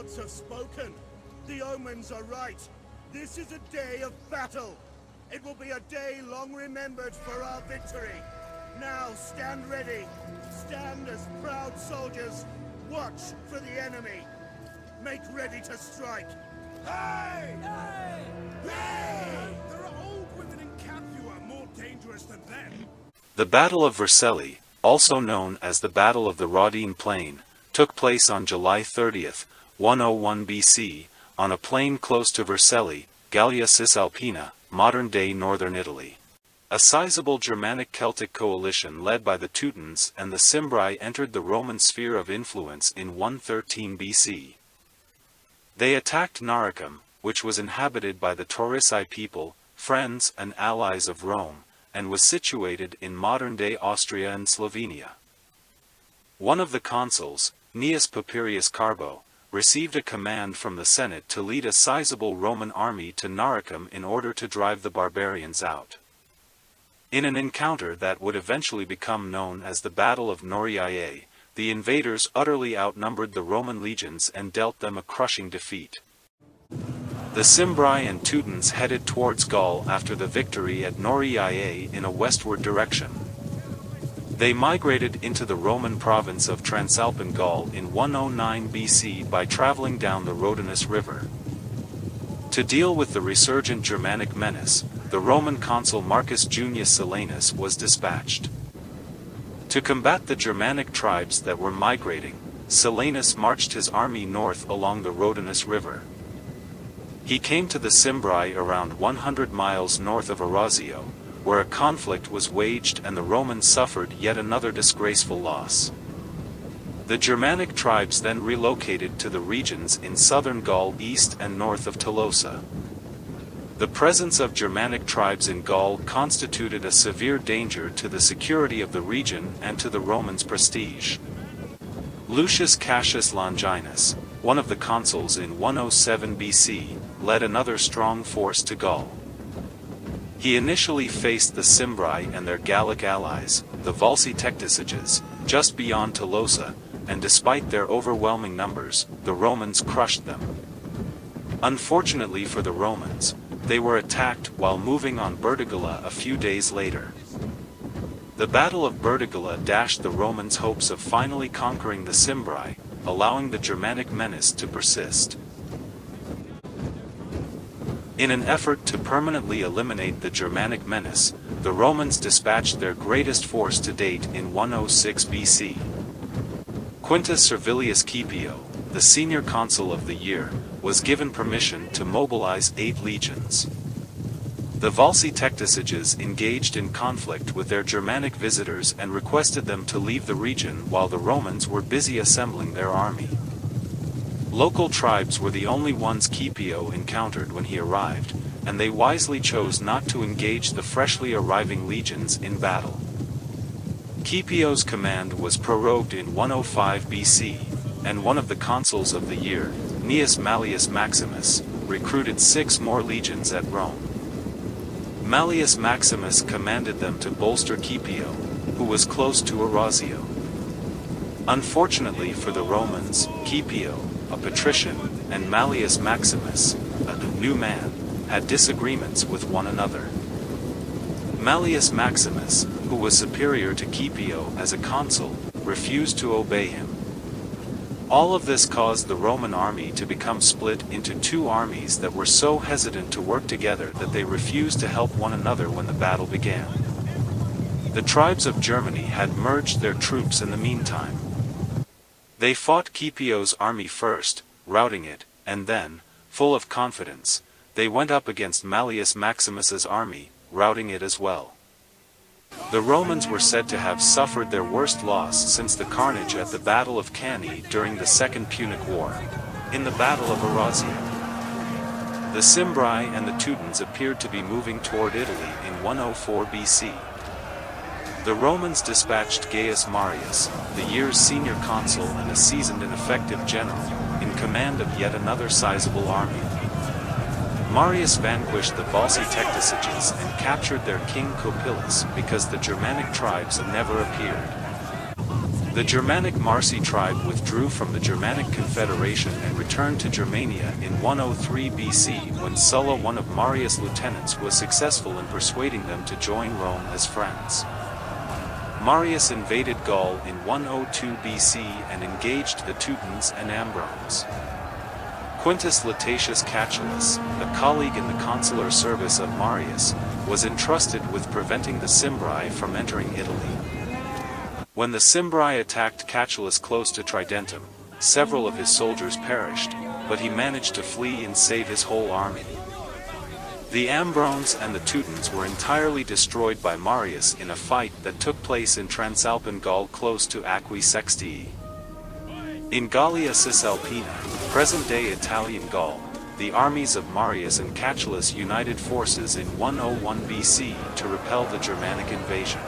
gods have spoken. The omens are right. This is a day of battle. It will be a day long remembered for our victory. Now stand ready. Stand as proud soldiers. Watch for the enemy. Make ready to strike. Hey! Hey! Hey! There are old women in camp who are more dangerous than them. The Battle of Vercelli, also known as the Battle of the Raudine Plain, took place on July 30th, 101 BC, on a plain close to Vercelli, Gallia Cisalpina, modern-day northern Italy. A sizable Germanic-Celtic coalition led by the Teutons and the Cimbri entered the Roman sphere of influence in 113 BC. They attacked Noricum, which was inhabited by the Taurici people, friends and allies of Rome, and was situated in modern-day Austria and Slovenia. One of the consuls, Gnaeus Papirius Carbo, received a command from the Senate to lead a sizable Roman army to Noricum in order to drive the barbarians out. In an encounter that would eventually become known as the Battle of Noreia, the invaders utterly outnumbered the Roman legions and dealt them a crushing defeat. The Cimbri and Teutons headed towards Gaul after the victory at Noreia in a westward direction. They migrated into the Roman province of Transalpine Gaul in 109 BC by traveling down the Rhodonus River. To deal with the resurgent Germanic menace, the Roman consul Marcus Junius Silanus was dispatched. To combat the Germanic tribes that were migrating, Silanus marched his army north along the Rhodonus River. He came to the Cimbri around 100 miles north of Arausio, where a conflict was waged and the Romans suffered yet another disgraceful loss. The Germanic tribes then relocated to the regions in southern Gaul east and north of Tolosa. The presence of Germanic tribes in Gaul constituted a severe danger to the security of the region and to the Romans' prestige. Lucius Cassius Longinus, one of the consuls in 107 BC, led another strong force to Gaul. He initially faced the Cimbri and their Gallic allies, the Volsci just beyond Tolosa, and despite their overwhelming numbers, the Romans crushed them. Unfortunately for the Romans, they were attacked while moving on Bertigala a few days later. The Battle of Bertigala dashed the Romans' hopes of finally conquering the Cimbri, allowing the Germanic menace to persist. In an effort to permanently eliminate the Germanic menace, the Romans dispatched their greatest force to date in 106 BC. Quintus Servilius Scipio, the senior consul of the year, was given permission to mobilize 8 legions. The Volsci engaged in conflict with their Germanic visitors and requested them to leave the region while the Romans were busy assembling their army. Local tribes were the only ones Scipio encountered when he arrived, and they wisely chose not to engage the freshly arriving legions in battle. Scipio's command was prorogued in 105 BC, and one of the consuls of the year, Gnaeus Mallius Maximus, recruited 6 more legions at Rome. Mallius Maximus commanded them to bolster Scipio, who was close to Arausio. Unfortunately for the Romans, Scipio, a patrician, and Mallius Maximus, a new man, had disagreements with one another. Mallius Maximus, who was superior to Scipio as a consul, refused to obey him. All of this caused the Roman army to become split into 2 armies that were so hesitant to work together that they refused to help one another when the battle began. The tribes of Germany had merged their troops in the meantime. They fought Scipio's army first, routing it, and then, full of confidence, they went up against Mallius Maximus's army, routing it as well. The Romans were said to have suffered their worst loss since the carnage at the Battle of Cannae during the Second Punic War, in the Battle of Arausio. The Cimbri and the Teutons appeared to be moving toward Italy in 104 BC. The Romans dispatched Gaius Marius, the year's senior consul and a seasoned and effective general, in command of yet another sizable army. Marius vanquished the Volsci and captured their king Copilus because the Germanic tribes never appeared. The Germanic Marsi tribe withdrew from the Germanic confederation and returned to Germania in 103 BC when Sulla, one of Marius' lieutenants, was successful in persuading them to join Rome as friends. Marius invaded Gaul in 102 BC and engaged the Teutons and Ambrones. Quintus Lutatius Catulus, a colleague in the consular service of Marius, was entrusted with preventing the Cimbri from entering Italy. When the Cimbri attacked Catulus close to Tridentum, several of his soldiers perished, but he managed to flee and save his whole army. The Ambrones and the Teutons were entirely destroyed by Marius in a fight that took place in Transalpine Gaul close to Aquae Sextii. In Gallia Cisalpina, present-day Italian Gaul, the armies of Marius and Catulus united forces in 101 BC to repel the Germanic invasion.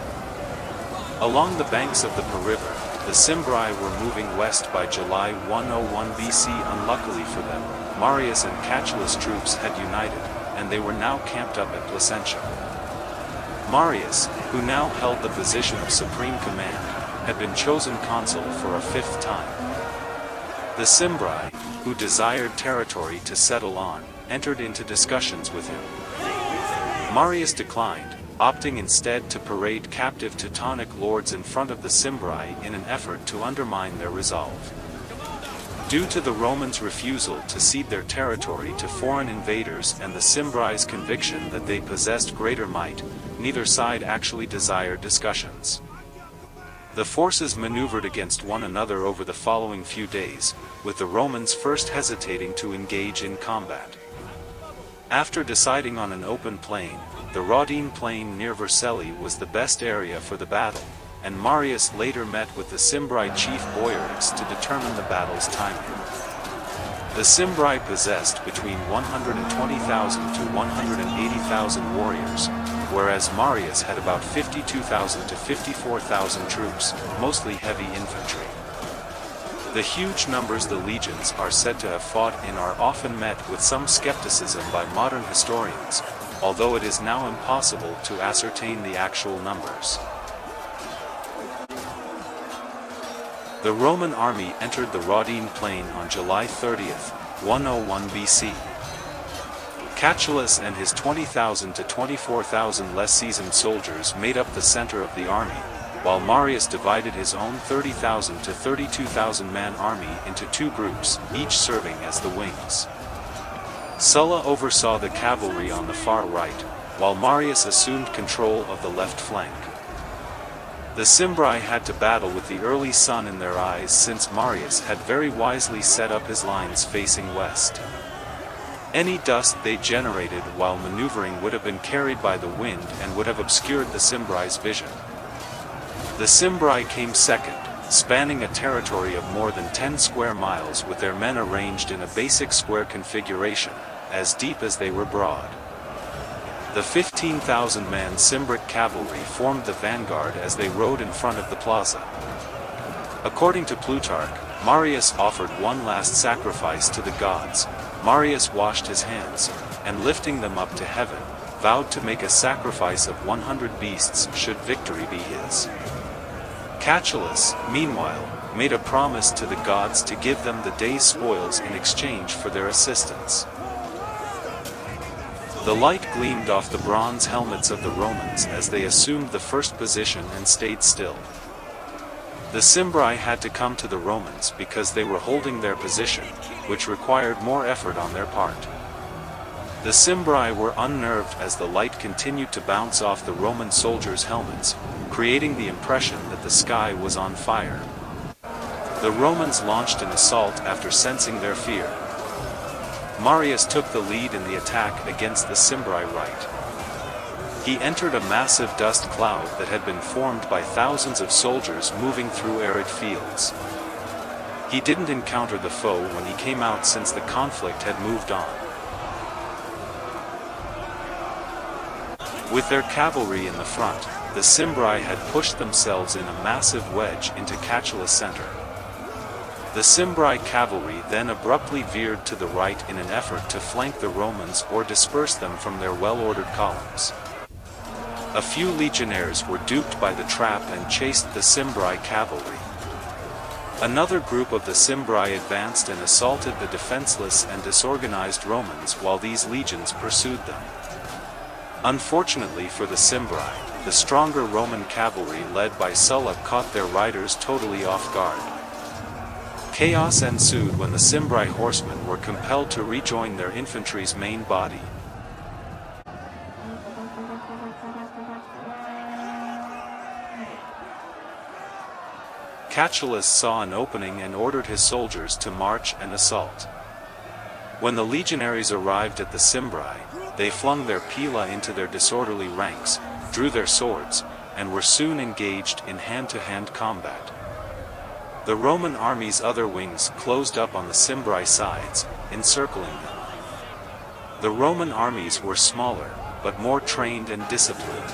Along the banks of the Po River, the Cimbri were moving west by July 101 BC. Unluckily for them, Marius and Catulus troops had united, and they were now camped up at Placentia. Marius, who now held the position of supreme command, had been chosen consul for a fifth time. The Cimbri, who desired territory to settle on, entered into discussions with him. Marius declined, opting instead to parade captive Teutonic lords in front of the Cimbri in an effort to undermine their resolve. Due to the Romans' refusal to cede their territory to foreign invaders and the Cimbri's conviction that they possessed greater might, neither side actually desired discussions. The forces maneuvered against one another over the following few days, with the Romans first hesitating to engage in combat. After deciding on an open plain, the Raudine Plain near Vercelli was the best area for the battle, and Marius later met with the Cimbri chief Boiorix to determine the battle's timing. The Cimbri possessed between 120,000 to 180,000 warriors, whereas Marius had about 52,000 to 54,000 troops, mostly heavy infantry. The huge numbers the legions are said to have fought in are often met with some skepticism by modern historians, although it is now impossible to ascertain the actual numbers. The Roman army entered the Raudine Plain on July 30th, 101 BC. Catulus and his 20,000 to 24,000 less seasoned soldiers made up the center of the army, while Marius divided his own 30,000 to 32,000 man army into two groups, each serving as the wings. Sulla oversaw the cavalry on the far right, while Marius assumed control of the left flank. The Cimbri had to battle with the early sun in their eyes since Marius had very wisely set up his lines facing west. Any dust they generated while maneuvering would have been carried by the wind and would have obscured the Cimbri's vision. The Cimbri came second, spanning a territory of more than 10 square miles with their men arranged in a basic square configuration, as deep as they were broad. The 15,000-man Cimbric cavalry formed the vanguard as they rode in front of the plaza. According to Plutarch, Marius offered one last sacrifice to the gods. Marius washed his hands, and lifting them up to heaven, vowed to make a sacrifice of 100 beasts should victory be his. Catulus, meanwhile, made a promise to the gods to give them the day's spoils in exchange for their assistance. The light gleamed off the bronze helmets of the Romans as they assumed the first position and stayed still. The Cimbri had to come to the Romans because they were holding their position, which required more effort on their part. The Cimbri were unnerved as the light continued to bounce off the Roman soldiers' helmets, creating the impression that the sky was on fire. The Romans launched an assault after sensing their fear. Marius took the lead in the attack against the Cimbri right. He entered a massive dust cloud that had been formed by thousands of soldiers moving through arid fields. He didn't encounter the foe when he came out since the conflict had moved on. With their cavalry in the front, the Cimbri had pushed themselves in a massive wedge into Catulus' center. The Cimbri cavalry then abruptly veered to the right in an effort to flank the Romans or disperse them from their well-ordered columns. A few legionnaires were duped by the trap and chased the Cimbri cavalry. Another group of the Cimbri advanced and assaulted the defenseless and disorganized Romans while these legions pursued them. Unfortunately for the Cimbri, the stronger Roman cavalry led by Sulla caught their riders totally off guard. Chaos ensued when the Cimbri horsemen were compelled to rejoin their infantry's main body. Catulus saw an opening and ordered his soldiers to march and assault. When the legionaries arrived at the Cimbri, they flung their pila into their disorderly ranks, drew their swords, and were soon engaged in hand-to-hand combat. The Roman army's other wings closed up on the Cimbri sides, encircling them. The Roman armies were smaller, but more trained and disciplined.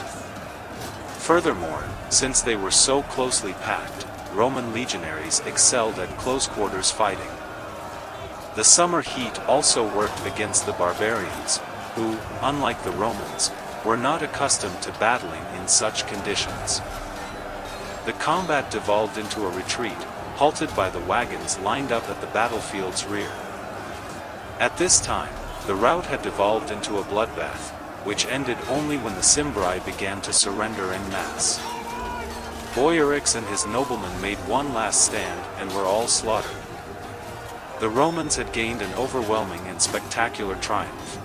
Furthermore, since they were so closely packed, Roman legionaries excelled at close-quarters fighting. The summer heat also worked against the barbarians, who, unlike the Romans, were not accustomed to battling in such conditions. The combat devolved into a retreat, halted by the wagons lined up at the battlefield's rear. At this time, the rout had devolved into a bloodbath, which ended only when the Cimbri began to surrender en masse. Boiorix and his noblemen made one last stand and were all slaughtered. The Romans had gained an overwhelming and spectacular triumph.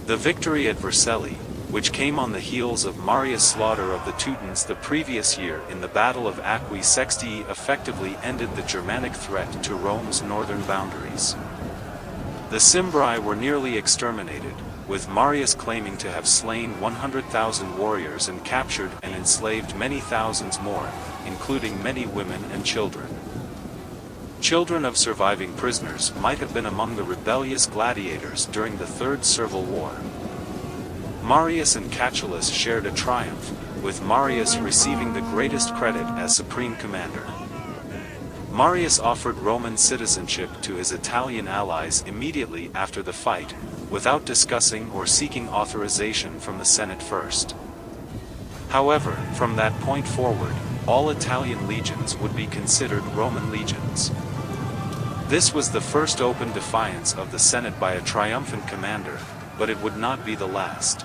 The victory at Vercelli, which came on the heels of Marius' slaughter of the Teutons the previous year in the Battle of Aquae Sextii, effectively ended the Germanic threat to Rome's northern boundaries. The Cimbri were nearly exterminated, with Marius claiming to have slain 100,000 warriors and captured and enslaved many thousands more, including many women and children. Children of surviving prisoners might have been among the rebellious gladiators during the Third Servile War. Marius and Catulus shared a triumph, with Marius receiving the greatest credit as supreme commander. Marius offered Roman citizenship to his Italian allies immediately after the fight, without discussing or seeking authorization from the Senate first. However, from that point forward, all Italian legions would be considered Roman legions. This was the first open defiance of the Senate by a triumphant commander, but it would not be the last.